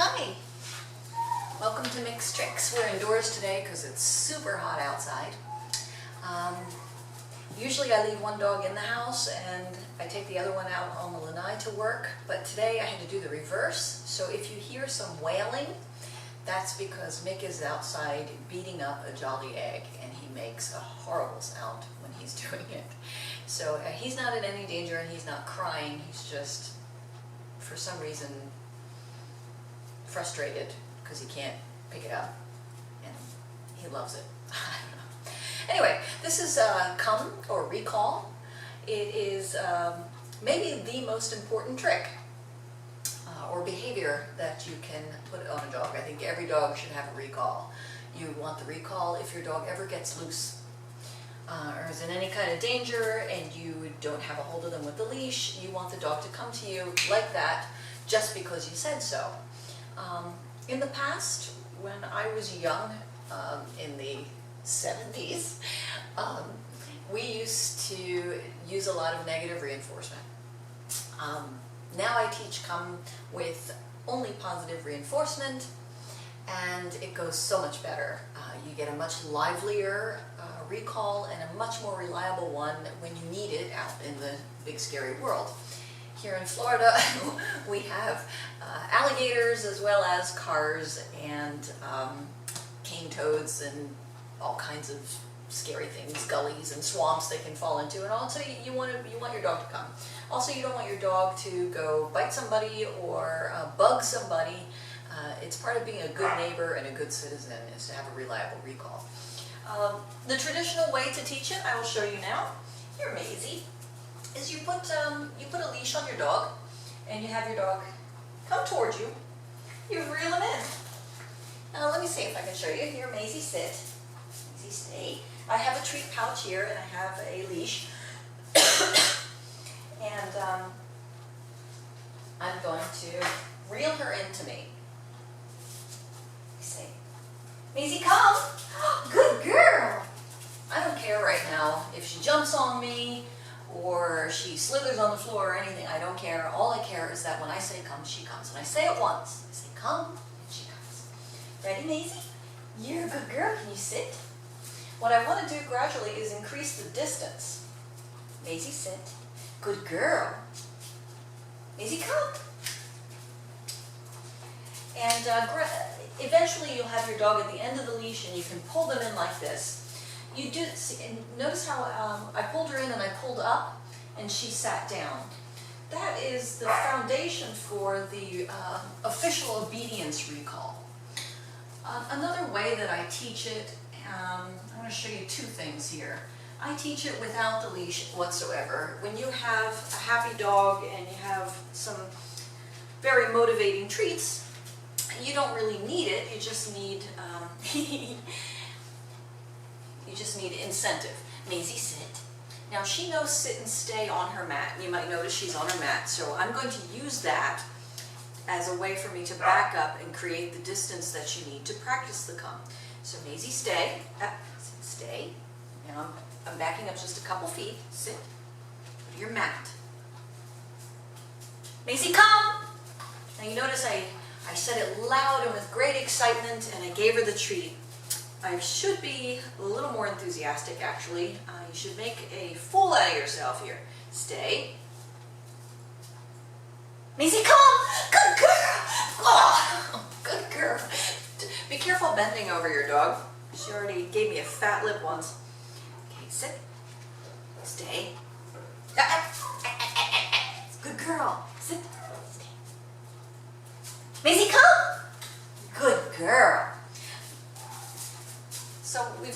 Hi! Welcome to Mixed Tricks. We're indoors today because it's super hot outside. Usually I leave one dog in the house and I take the other one out on the lanai to work, but today I had to do the reverse. So if you hear some wailing, that's because Mick is outside beating up a jolly egg and he makes a horrible sound when he's doing it. So he's not in any danger and he's not crying, he's just, for some reason, frustrated because he can't pick it up and he loves it. I don't know. Anyway, this is come or recall. It is maybe the most important trick or behavior that you can put on a dog. I think every dog should have a recall. You want the recall if your dog ever gets loose or is in any kind of danger and you don't have a hold of them with the leash. You want the dog to come to you like that just because you said so. In the past, when I was young, in the 70s, we used to use a lot of negative reinforcement. Now I teach come with only positive reinforcement, and it goes so much better. You get a much livelier recall and a much more reliable one when you need it out in the big scary world. Here in Florida, we have alligators as well as cars and cane toads and all kinds of scary things, gullies and swamps they can fall into, and also you want your dog to come. Also, you don't want your dog to go bite somebody or bug somebody. It's part of being a good neighbor and a good citizen is to have a reliable recall. The traditional way to teach it, I will show you now. Here, Maisie, is you put a leash on your dog and you have your dog come towards you. You reel him in. Now let me see if I can show you. Here, Maisie, sit. Maisie, stay. I have a treat pouch here and I have a leash. And I'm going to reel her into me. Say, Maisie, come. Good girl. I don't care right now if she jumps on me or she slithers on the floor or anything. I don't care. All I care is that when I say come, she comes. And I say it once. I say come, and she comes. Ready, Maisie? You're a good girl. Can you sit? What I want to do gradually is increase the distance. Maisie, sit. Good girl. Maisie, come. And eventually you'll have your dog at the end of the leash and you can pull them in like this. You do see, and notice how I pulled her in and I pulled up and she sat down. That is the foundation for the official obedience recall. Another way that I teach it, I'm going to show you two things here. I teach it without the leash whatsoever. When you have a happy dog and you have some very motivating treats, you don't really need it. You just need incentive. Maisie, sit. Now she knows sit and stay on her mat. You might notice she's on her mat. So I'm going to use that as a way for me to back up and create the distance that you need to practice the come. So Maisie, stay. Stay. Now I'm backing up just a couple feet. Sit. Go to your mat. Maisie, come. Now you notice I said it loud and with great excitement and I gave her the treat. I should be a little more enthusiastic actually. You should make a fool out of yourself here. Stay. Maisie, come! Good girl! Oh, good girl. Be careful bending over your dog. She already gave me a fat lip once. Okay, sit. Stay. Good girl. Sit. Stay. Maisie, come! Good girl. So we've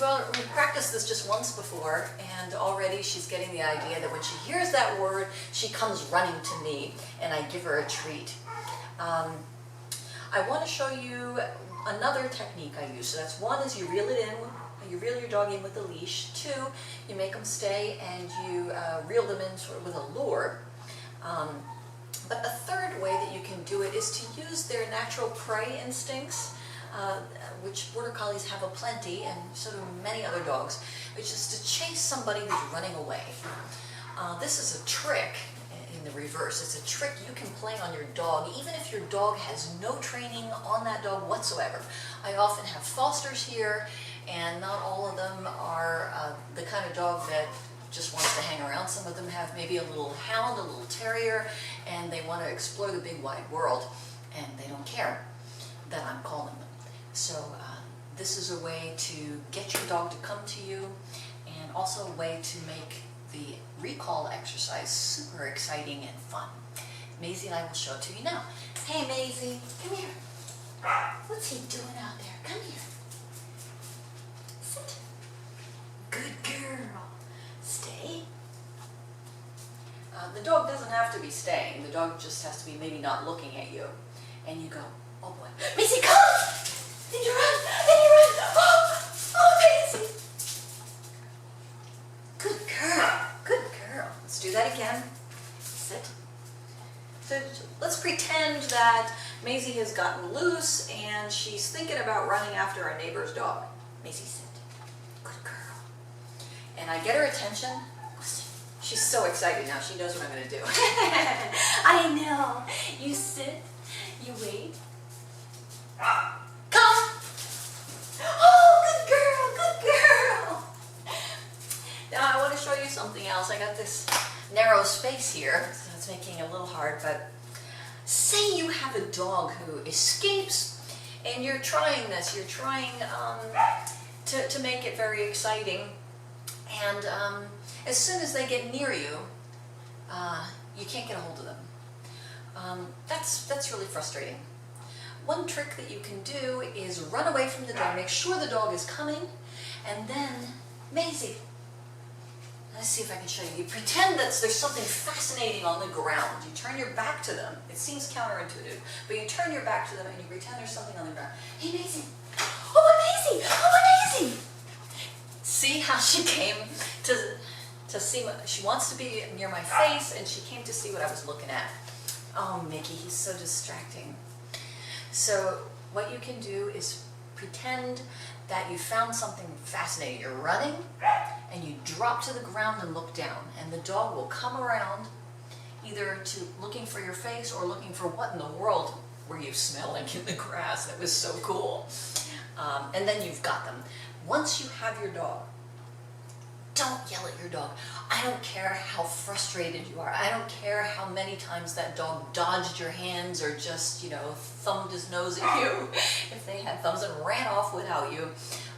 practiced this just once before, and already she's getting the idea that when she hears that word, she comes running to me, and I give her a treat. I want to show you another technique I use. So that's one is you reel it in, you reel your dog in with the leash. Two, you make them stay and you reel them in sort of with a lure. But a third way that you can do it is to use their natural prey instincts, which Border Collies have aplenty, and so do many other dogs, which is to chase somebody who's running away. This is a trick. in the reverse. It's a trick you can play on your dog, even if your dog has no training on that dog whatsoever. I often have fosters here, and not all of them are the kind of dog that just wants to hang around. Some of them have maybe a little hound, a little terrier, and they want to explore the big wide world, and they don't care that I'm calling them. So this is a way to get your dog to come to you, and also a way to make the recall exercise super exciting and fun. Maisie and I will show it to you now. Hey Maisie, come here. What's he doing out there? Come here. Sit. Good girl. Stay. The dog doesn't have to be staying. The dog just has to be maybe not looking at you. And you go, oh boy. Maisie, come! Then you run! Then you run! Oh, Maisie! Good girl. Good girl. Let's do that again. Sit. So let's pretend that Maisie has gotten loose and she's thinking about running after our neighbor's dog. Maisie, sit. Good girl. And I get her attention. She's so excited now. She knows what I'm going to do. I know. You sit. You wait. Come. Oh, good girl. Good girl. Now I want to show you something else. I got this narrow space here, so it's making it a little hard, but say you have a dog who escapes and you're trying this. You're trying to make it very exciting, and as soon as they get near you, you can't get a hold of them. That's really frustrating. One trick that you can do is run away from the dog, make sure the dog is coming, and then, Maisie, let's see if I can show you. You pretend that there's something fascinating on the ground. You turn your back to them. It seems counterintuitive, but you turn your back to them and you pretend there's something on the ground. Hey, Maisie. Oh, Maisie. Oh, Maisie. See how she came to see what she wants to be near my face, and she came to see what I was looking at. Oh, Mickey, he's so distracting. So what you can do is pretend that you found something fascinating. You're running, and you drop to the ground and look down, and the dog will come around either to looking for your face or looking for what in the world were you smelling in the grass. That was so cool. And then you've got them. Once you have your dog, don't yell at your dog. I don't care how frustrated you are. I don't care how many times that dog dodged your hands or just, thumbed his nose at you if they had thumbs and ran off without you.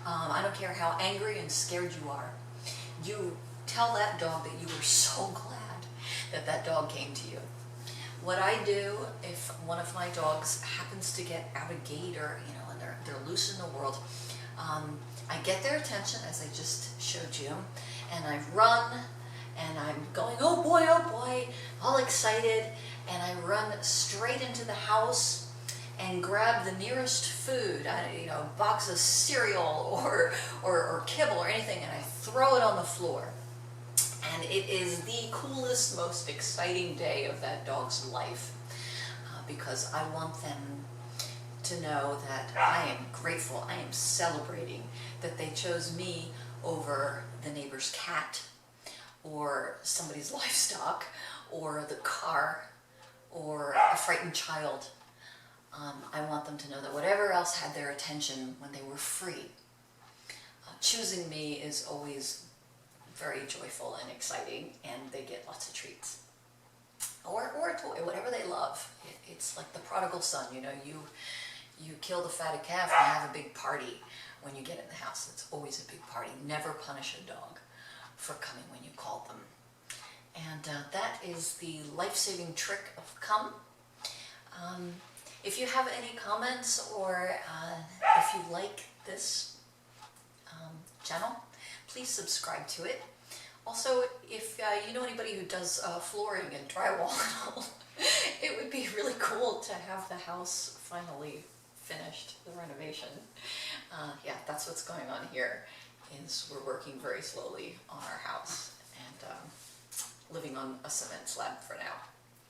I don't care how angry and scared you are. You tell that dog that you were so glad that that dog came to you. What I do if one of my dogs happens to get out of gate or, and they're loose in the world, I get their attention, as I just showed you, and I run, and I'm going, oh boy, all excited, and I run straight into the house and grab the nearest food, a box of cereal or kibble or anything, and I throw it on the floor. And it is the coolest, most exciting day of that dog's life, because I want them to know that I am grateful, I am celebrating that they chose me over the neighbor's cat or somebody's livestock or the car or a frightened child. I want them to know that whatever else had their attention when they were free, choosing me is always very joyful and exciting, and they get lots of treats. Or a toy, whatever they love. It's like the prodigal son, you kill the fatted calf and have a big party when you get in the house. It's always a big party. Never punish a dog for coming when you called them. And that is the life-saving trick of come. If you have any comments or if you like this channel, please subscribe to it. Also, if you know anybody who does flooring and drywall and all, it would be really cool to have the house finally finished, the renovation. Yeah, that's what's going on here, is we're working very slowly on our house and living on a cement slab for now.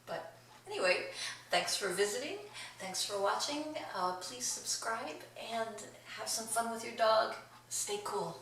But anyway, thanks for visiting, thanks for watching. Please subscribe and have some fun with your dog. Stay cool.